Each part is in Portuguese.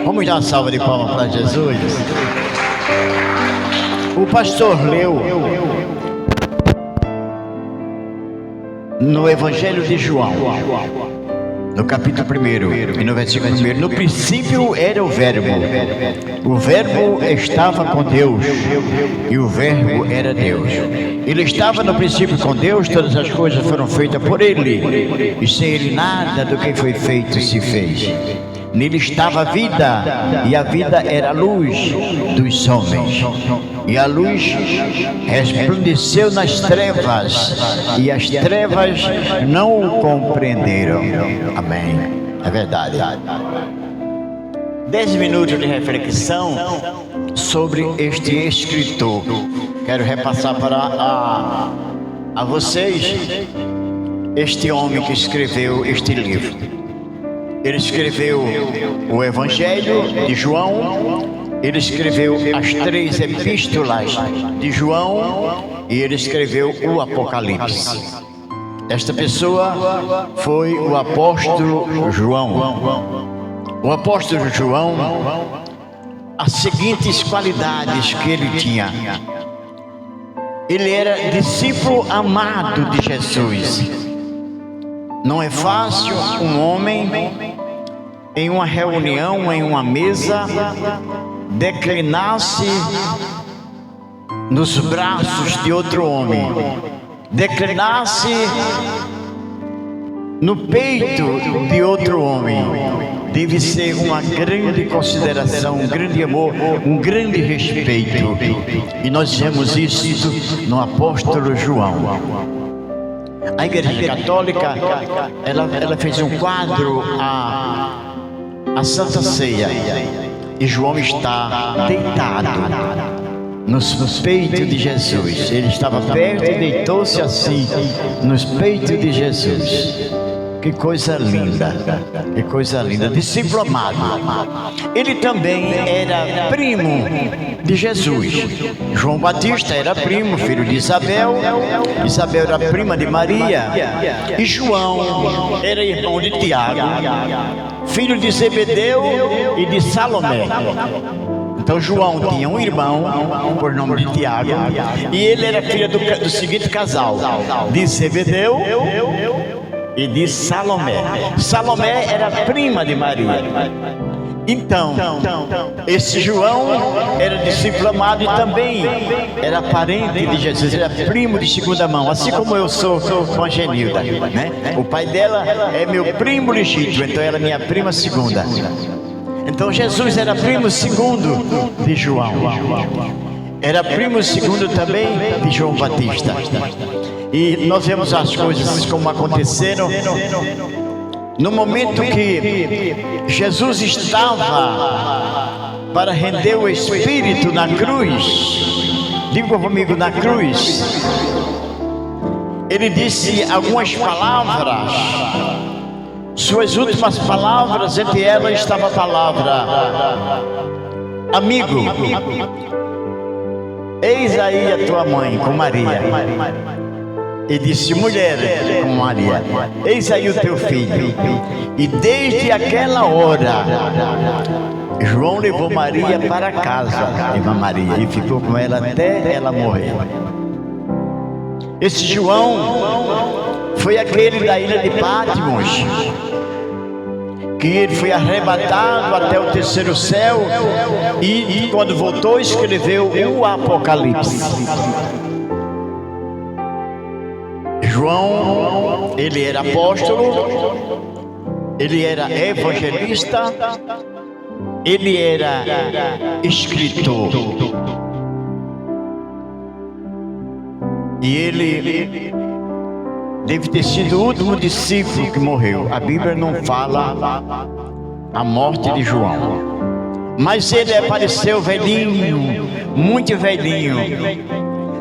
Vamos dar uma salva de palmas para Jesus. O pastor leu no Evangelho de João, no capítulo 1 e no versículo 1. No princípio era o Verbo estava com Deus, e o Verbo era Deus. Ele estava no princípio com Deus, todas as coisas foram feitas por Ele, e sem Ele nada do que foi feito se fez. Nele estava a vida, e a vida era a luz dos homens. E a luz resplandeceu nas trevas, e as trevas não o compreenderam. Amém. É verdade. 10 minutos de reflexão sobre este escritor. Quero repassar para a vocês este homem que escreveu este livro. Ele escreveu o Evangelho de João, ele escreveu as 3 epístolas de João e ele escreveu o Apocalipse. Esta pessoa foi o apóstolo João. O apóstolo João, as seguintes qualidades que ele tinha. Ele era discípulo amado de Jesus. Não é fácil um homem, em uma reunião, em uma mesa, declinar-se nos braços de outro homem, declinar-se no peito de outro homem. Deve ser uma grande consideração, um grande amor, um grande respeito. E nós vemos isso no apóstolo João. A Igreja Católica, ela fez um quadro a Santa Ceia, e João está deitado nos peitos de Jesus. Ele estava perto e deitou-se assim nos peitos de Jesus. Que coisa linda, que coisa linda. Discípulo amado. Ele também era primo de Jesus. João Batista era primo, filho de Isabel. Isabel era prima de Maria. E João era irmão de Tiago, filho de Zebedeu e de Salomé. Então João tinha um irmão por nome de Tiago, e ele era filho do seguinte casal, de Zebedeu e de Salomé. Salomé era prima de Maria. Então, esse João era discípulo amado e também era parente de Jesus, era primo de segunda mão, assim como eu sou com a Genilda, né? O pai dela é meu primo legítimo, então ela é minha prima segunda. Então Jesus era primo segundo de João, era primo segundo também de João Batista. E nós vemos as coisas como aconteceram. No momento que Jesus estava para render o Espírito na cruz, diga comigo, na cruz, ele disse algumas palavras, suas últimas palavras, entre elas estava a palavra: amigo, eis aí a tua mãe com Maria. E disse: mulher, com Maria, eis aí o teu filho. E desde aquela hora, João levou Maria para casa, irmã Maria, e ficou com ela até ela morrer. Esse João foi aquele da ilha de Patmos, que ele foi arrebatado até o terceiro céu, e quando voltou escreveu o Apocalipse. João, ele era apóstolo, ele era evangelista, ele era escritor. E ele deve ter sido o último discípulo que morreu. A Bíblia não fala a morte de João, mas ele apareceu velhinho, muito velhinho,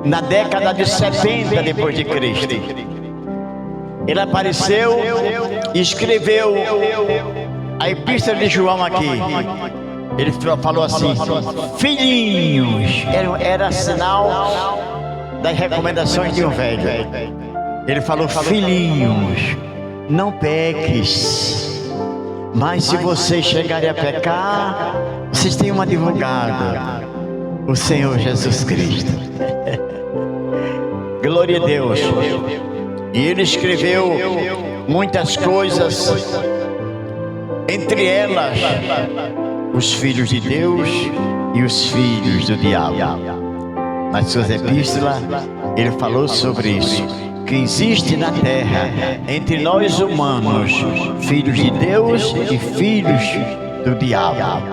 na década de 70 depois de Cristo. Ele apareceu e escreveu a epístola de João aqui. Ele falou assim: filhinhos, era sinal das recomendações de um velho. Ele falou: filhinhos, não peques, Mas se vocês chegarem a pecar, vocês têm um advogado, o Senhor Jesus Cristo. Glória a Deus. E ele escreveu muitas coisas, entre elas os filhos de Deus e os filhos do diabo. Nas suas epístolas ele falou sobre isso, que existe na terra entre nós humanos filhos de Deus e filhos do diabo.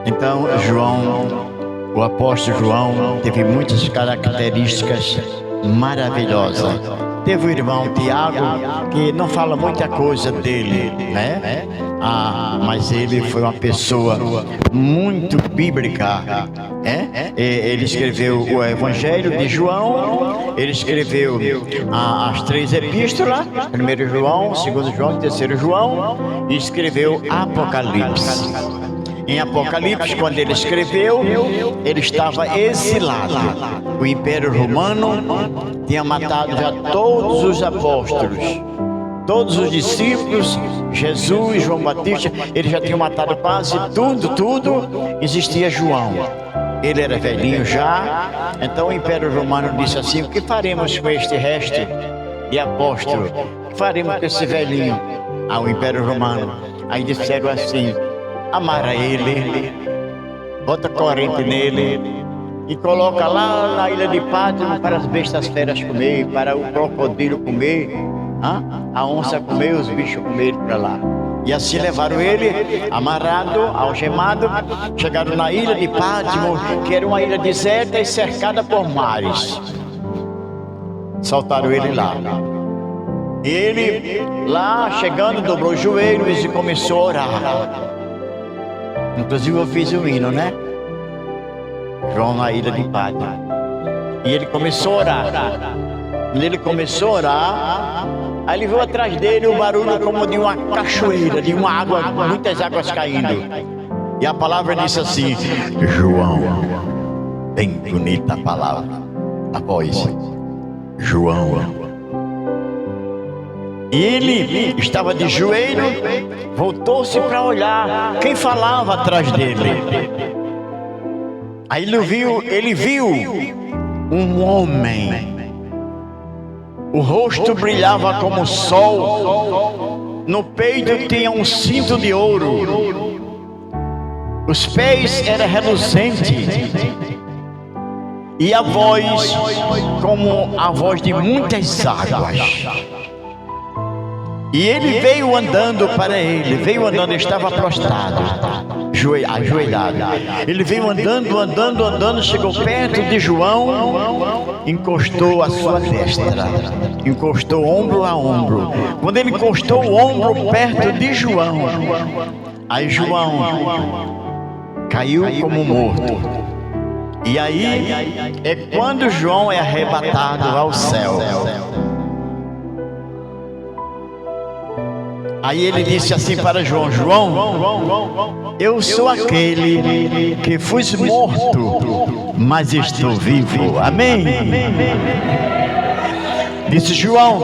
Então João, o apóstolo João, teve muitas características maravilhosas. Teve o irmão Tiago, que não fala muita coisa dele, né? Mas ele foi uma pessoa muito bíblica, né? Ele escreveu o Evangelho de João, ele escreveu as 3 epístolas, 1 João, 2 João e 3 João, e escreveu Apocalipse. Em Apocalipse, quando ele escreveu, ele estava exilado. O Império Romano tinha matado já todos os apóstolos, todos os discípulos, Jesus, João Batista, eles já tinham matado quase tudo. Existia João. Ele era velhinho já. Então o Império Romano disse assim: o que faremos com este resto de apóstolo? O que faremos com esse velhinho? O Império Romano. Aí disseram assim: amarra ele, bota corrente nele e coloca lá na ilha de Pátimo para as bestas feras comer, para o crocodilo comer, a onça comer, os bichos comerem para lá. E assim levaram ele, amarrado, algemado, chegaram na ilha de Pátimo, que era uma ilha deserta e cercada por mares. Soltaram ele lá. Ele, lá chegando, dobrou os joelhos e começou a orar. Inclusive eu fiz um hino, né? João na ilha de Pátimo. E ele começou a orar. Quando ele começou a orar, aí ele viu atrás dele o barulho como de uma cachoeira, de uma água, muitas águas caindo. E a palavra disse assim: João. Bem bonita a palavra, a voz. João. E ele estava de joelho, voltou-se para olhar quem falava atrás dele. Aí ele viu um homem. O rosto brilhava como o sol. No peito tinha um cinto de ouro. Os pés eram reluzentes. E a voz como a voz de muitas águas. E ele veio andando para ele, estava prostrado, ajoelhado. Ele veio andando, chegou perto de João, encostou a sua destra, encostou ombro a ombro. Quando ele encostou o ombro perto de João, aí João caiu como morto. E aí é quando João é arrebatado ao céu. Aí ele disse assim para João: João, eu sou aquele que fui morto, mas estou vivo. Amém? Disse João: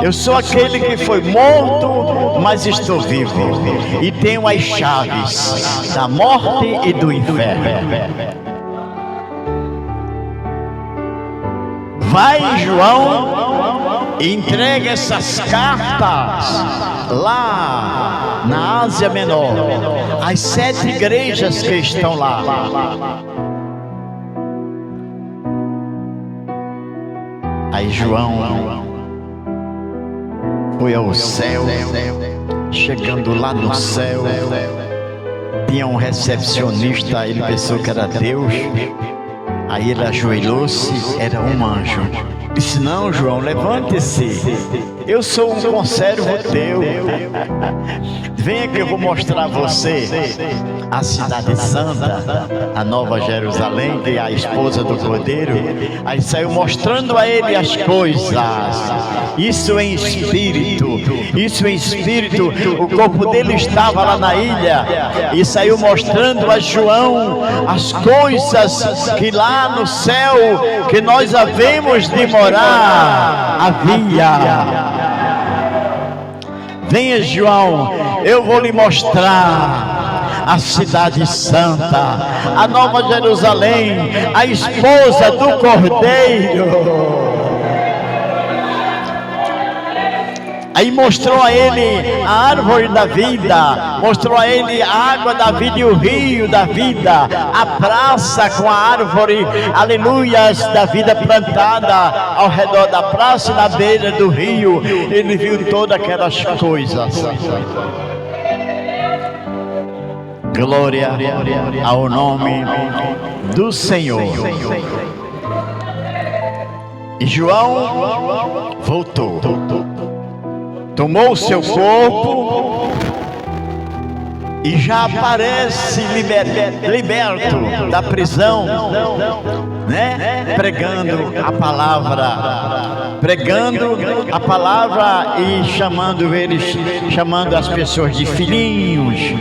eu sou aquele que foi morto, mas estou vivo. E tenho as chaves da morte e do inferno. Vai, João, e entrega essas cartas lá na Ásia Menor, as 7 igrejas que estão lá. Aí João foi ao céu. Chegando lá no céu, tinha um recepcionista. Ele pensou que era Deus. Aí ele ajoelhou-se, era um anjo. Disse: não, João, levante-se. Eu sou um conservo teu. Venha que eu vou mostrar a você a cidade santa, a Nova Jerusalém, que é a esposa do Cordeiro. Aí saiu mostrando a ele as coisas. Isso em espírito. O corpo dele estava lá na ilha. E saiu mostrando a João as coisas que lá no céu, que nós havemos de morar, havia. Venha, João, eu vou lhe mostrar a cidade santa, a Nova Jerusalém, a esposa do Cordeiro. Aí mostrou a ele a árvore da vida, mostrou a ele a água da vida e o rio da vida, a praça com a árvore, aleluias, da vida plantada ao redor da praça e na beira do rio. Ele viu todas aquelas coisas. Glória ao nome do Senhor. E João voltou. Tomou o seu corpo e já aparece liberto da prisão, né? Pregando a palavra e chamando as pessoas de filhinhos.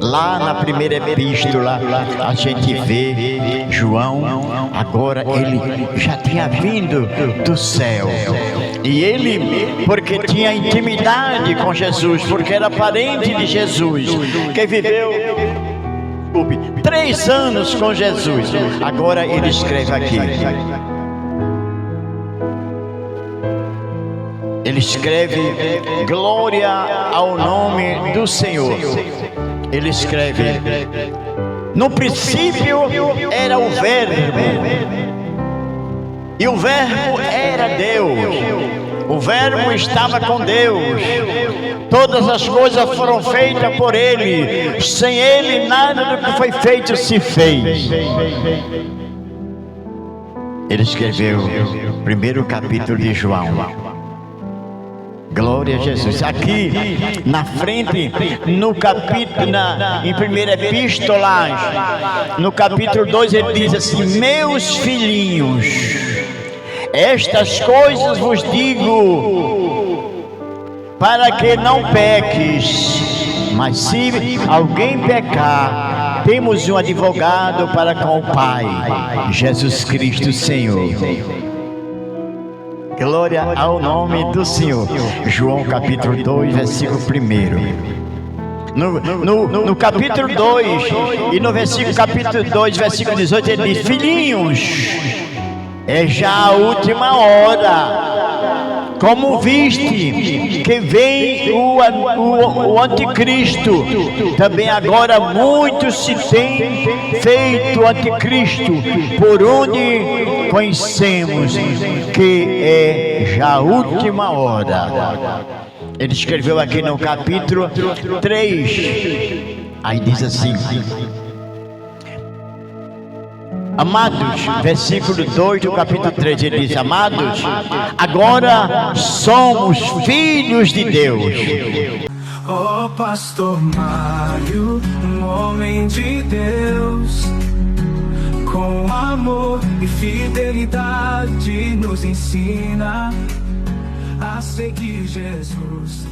Lá na primeira epístola a gente vê João, agora ele já tinha vindo do céu. E ele, porque tinha intimidade com Jesus, porque era parente de Jesus, que viveu 3 anos com Jesus, agora ele escreve aqui. Ele escreve glória ao nome do Senhor. Ele escreve: no princípio era o Verbo, e o Verbo era Deus. O Verbo estava com Deus. Todas as coisas foram feitas por Ele. Sem Ele nada do que foi feito se fez. Ele escreveu o primeiro capítulo de João. Glória a Jesus. Aqui na frente, no capítulo, em primeira epístola, no capítulo 2, ele diz assim: meus filhinhos, estas coisas vos digo para que não peques. Mas se alguém pecar, temos um advogado para com o Pai, Jesus Cristo Senhor. Glória ao nome do Senhor. João capítulo 2, versículo 1. No capítulo 2 e no capítulo 2, versículo 18, ele diz: filhinhos, é já a última hora. Como viste que vem o anticristo, também agora muitos se têm feito anticristo, por onde conhecemos que é já a última hora. Ele escreveu aqui no capítulo 3, aí diz assim: amados, versículo 2 do capítulo 3, ele diz: amados, agora somos filhos de Deus. Oh, Pastor Mário, um homem de Deus, com amor e fidelidade nos ensina a seguir Jesus.